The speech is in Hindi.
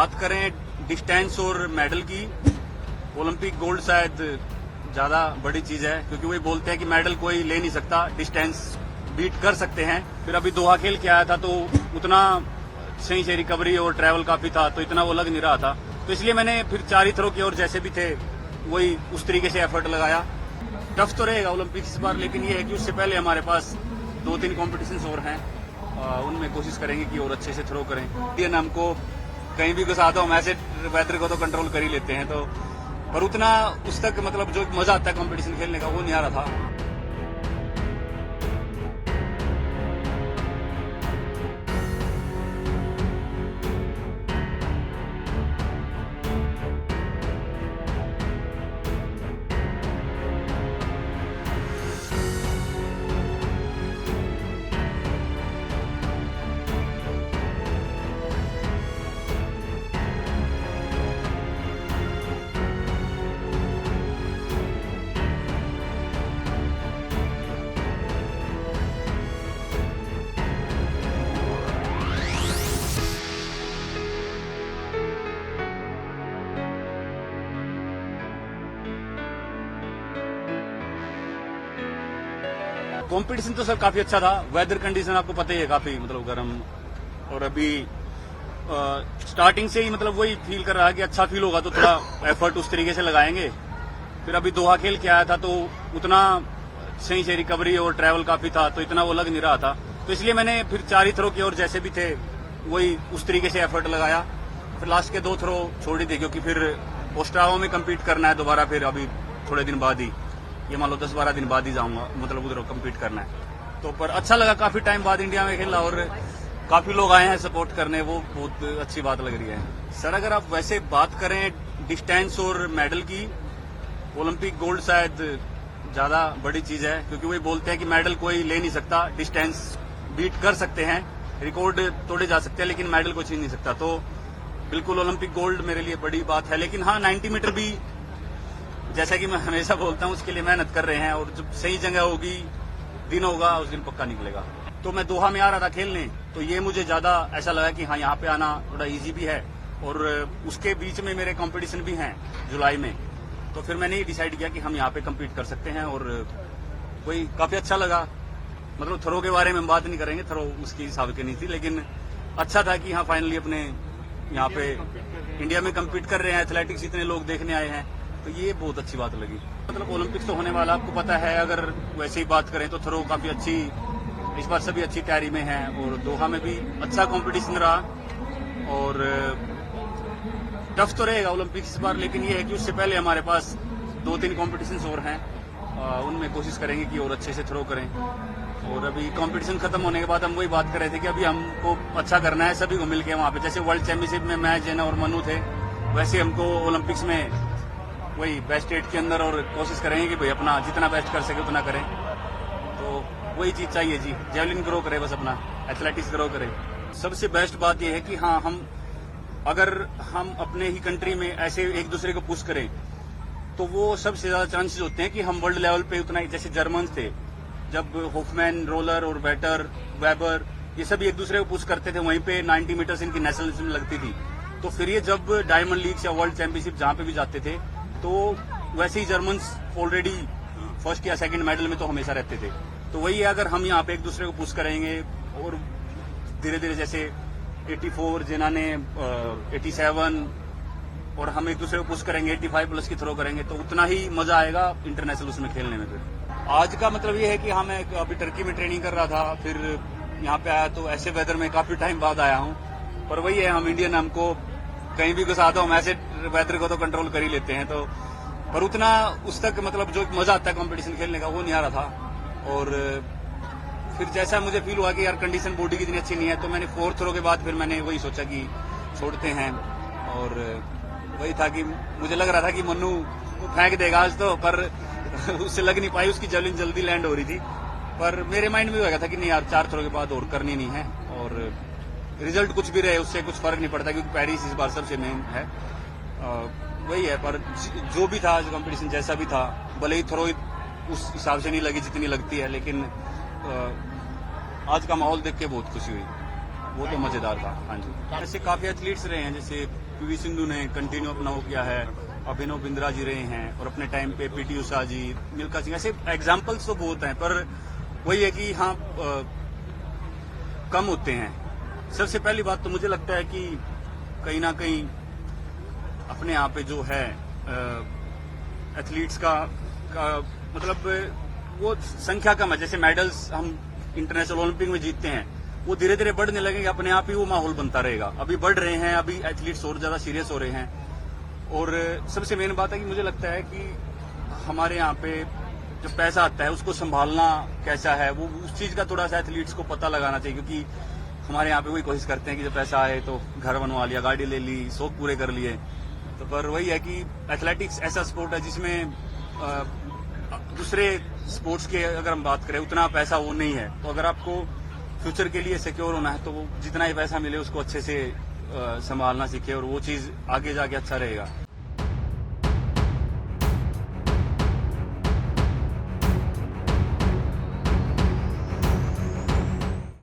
बात करें डिस्टेंस और मेडल की, ओलंपिक गोल्ड शायद ज्यादा बड़ी चीज है, क्योंकि वही बोलते हैं कि मेडल कोई ले नहीं सकता, डिस्टेंस बीट कर सकते हैं। फिर अभी दोहा खेल के आया था तो उतना सही से रिकवरी और ट्रैवल काफी था, तो इतना वो लग नहीं रहा था, तो इसलिए मैंने फिर 4 ही थ्रो की और जैसे भी थे वही उस तरीके से एफर्ट लगाया। टफ तो रहेगा ओलंपिक इस बार, लेकिन ये है कि उससे पहले हमारे पास 2-3 कॉम्पिटिशन्स और हैं, उनमें कोशिश करेंगे कि और अच्छे से थ्रो करें। इंडियन हमको कहीं भी घुसा दो, हम ऐसे वेदर को तो कंट्रोल कर ही लेते हैं, तो पर उतना उस तक मतलब जो मजा आता है कंपटीशन खेलने का वो नहीं आ रहा था। कंपटीशन तो सर काफी अच्छा था। वेदर कंडीशन आपको पता ही है, काफी मतलब गर्म, और अभी स्टार्टिंग से ही मतलब वही फील कर रहा है कि अच्छा फील होगा तो थोड़ा एफर्ट उस तरीके से लगाएंगे। फिर अभी दोहा खेल के आया था तो उतना सही से रिकवरी और ट्रैवल काफी था, तो इतना वो लग नहीं रहा था, तो इसलिए मैंने फिर 4 ही थ्रो की और जैसे भी थे वही उस तरीके से एफर्ट लगाया। फिर लास्ट के 2 थ्रो छोड़ ही थे, क्योंकि फिर ओस्ट्रावा में कम्पीट करना है दोबारा, फिर अभी थोड़े दिन बाद ही, ये मान लो 10-12 दिन बाद ही जाऊंगा, मतलब उधर कम्पीट करना है। तो पर अच्छा लगा, काफी टाइम बाद इंडिया में खेला और काफी लोग आए हैं सपोर्ट करने, वो बहुत अच्छी बात लग रही है। सर अगर आप वैसे बात करें डिस्टेंस और मेडल की, ओलंपिक गोल्ड शायद ज्यादा बड़ी चीज है, क्योंकि वही बोलते हैं कि मेडल कोई ले नहीं सकता, डिस्टेंस बीट कर सकते हैं, रिकॉर्ड तोड़े जा सकते हैं, लेकिन मेडल को छीन नहीं सकता। तो बिल्कुल ओलंपिक गोल्ड मेरे लिए बड़ी बात है। लेकिन हाँ, 90 मीटर भी जैसा कि मैं हमेशा बोलता हूँ उसके लिए मेहनत कर रहे हैं, और जब सही जगह होगी, दिन होगा, उस दिन पक्का निकलेगा। तो मैं दोहा में आ रहा था खेलने, तो ये मुझे ज्यादा ऐसा लगा कि हाँ यहाँ पे आना थोड़ा इजी भी है, और उसके बीच में मेरे कंपटीशन भी हैं जुलाई में, तो फिर मैंने ये डिसाइड किया कि हम यहाँ पे कम्पीट कर सकते हैं, और वही काफी अच्छा लगा। मतलब थ्रो के बारे में हम बात नहीं करेंगे, थ्रो उसकी हिसाब की नहीं थी, लेकिन अच्छा था कि हाँ फाइनली अपने यहाँ पे इंडिया में कम्पीट कर रहे हैं, एथलेटिक्स इतने लोग देखने आए हैं, तो ये बहुत अच्छी बात लगी। मतलब ओलंपिक्स तो होने वाला आपको पता है, अगर वैसे ही बात करें तो थ्रो काफी अच्छी, इस बार सभी अच्छी तैयारी में हैं, और दोहा में भी अच्छा कंपटीशन रहा, और टफ तो रहेगा ओलंपिक्स इस बार, लेकिन ये है कि उससे पहले हमारे पास 2-3 कॉम्पिटिशन्स और हैं, उनमें कोशिश करेंगे कि और अच्छे से थ्रो करें। और अभी कंपटीशन खत्म होने के बाद हम वही बात कर रहे थे कि अभी हमको अच्छा करना है सभी को मिलकर वहाँ पे, जैसे वर्ल्ड चैंपियनशिप में मैं, जेना और मनु थे, वैसे हमको ओलंपिक्स में वही बेस्ट 8 के अंदर, और कोशिश करेंगे कि भाई अपना जितना बेस्ट कर सके उतना करें, तो वही चीज चाहिए जी, जेवलिन ग्रो करे, बस अपना एथलेटिक्स ग्रो करे। सबसे बेस्ट बात यह है कि हाँ, अगर हम अपने ही कंट्री में ऐसे एक दूसरे को पुश करें, तो वो सबसे ज्यादा चांसेस होते हैं कि हम वर्ल्ड लेवल पे उतना ही, जैसे जर्मन थे, जब होफमैन, रोलर और बैटर, वेबर, ये सब एक दूसरे को पुश करते थे, वहीं पे 90 मीटर इनकी नेशनल लगती थी, तो फिर ये जब डायमंड लीग्स या वर्ल्ड चैंपियनशिप जहां पे भी जाते थे, तो वैसे ही जर्मन्स ऑलरेडी फर्स्ट या सेकंड मेडल में तो हमेशा रहते थे। तो वही है, अगर हम यहाँ पे एक दूसरे को पुश करेंगे, और धीरे धीरे जैसे 84 जेना ने 87, और हम एक दूसरे को पुश करेंगे, 85 प्लस की थ्रो करेंगे, तो उतना ही मजा आएगा इंटरनेशनल उसमें खेलने में। फिर आज का मतलब ये है कि हाँ, मैं अभी टर्की में ट्रेनिंग कर रहा था, फिर यहाँ पे आया, तो ऐसे वेदर में काफी टाइम बाद आया हूँ, पर वही है, हम इंडियन, हमको कहीं भी घुसा दो, हम ऐसे वेदर को तो कंट्रोल कर ही लेते हैं, तो पर उतना उस तक मतलब जो मजा आता है कंपटीशन खेलने का वो नहीं आ रहा था। और फिर जैसा मुझे फील हुआ कि यार कंडीशन बॉडी की इतनी अच्छी नहीं है, तो मैंने 4 थ्रो के बाद फिर मैंने वही सोचा कि छोड़ते हैं, और वही था कि मुझे लग रहा था कि मन्नू फेंक देगा आज तो, पर उससे लग नहीं पाई, उसकी जेवलिन जल्दी लैंड हो रही थी, पर मेरे माइंड में होगा था कि नहीं यार 4 थ्रो के बाद और करनी नहीं है, और रिजल्ट कुछ भी रहे उससे कुछ फर्क नहीं पड़ता, क्योंकि पेरिस इस बार सबसे मेन है, वही है। पर जो भी था कंपटीशन जैसा भी था, भले ही थ्रो उस हिसाब से नहीं लगी जितनी लगती है, लेकिन आज का माहौल देख के बहुत खुशी हुई, वो तो मजेदार था। हाँ जी, ऐसे काफी एथलीट्स रहे हैं, जैसे पीवी सिंधु ने कंटिन्यू अपना वो किया है, अभिनव बिंद्रा जी रहे हैं, और अपने टाइम पे पीटी उषा जी, मिल्खा सिंह, ऐसे एग्जाम्पल्स तो बहुत हैं, पर वही है कि हाँ कम होते हैं। सबसे पहली बात तो मुझे लगता है कि कहीं ना कहीं अपने यहाँ पे जो है एथलीट्स का मतलब वो संख्या कम है। जैसे मेडल्स हम इंटरनेशनल ओलंपिक में जीतते हैं, वो धीरे धीरे बढ़ने लगेंगे, अपने आप ही वो माहौल बनता रहेगा। अभी बढ़ रहे हैं, अभी एथलीट्स और ज्यादा सीरियस हो रहे हैं। और सबसे मेन बात है कि मुझे लगता है कि हमारे यहाँ पे जो पैसा आता है उसको संभालना कैसा है, वो उस चीज का थोड़ा सा एथलीट्स को पता लगाना चाहिए। क्योंकि हमारे यहाँ पे वही कोशिश करते हैं कि जब पैसा आए तो घर बनवा लिया, गाड़ी ले ली, शौक पूरे कर लिए। तो पर वही है कि एथलेटिक्स ऐसा स्पोर्ट है जिसमें दूसरे स्पोर्ट्स के अगर हम बात करें उतना पैसा वो नहीं है। तो अगर आपको फ्यूचर के लिए सिक्योर होना है तो वो जितना ही पैसा मिले उसको अच्छे से संभालना सीखे, और वो चीज आगे जाके अच्छा रहेगा।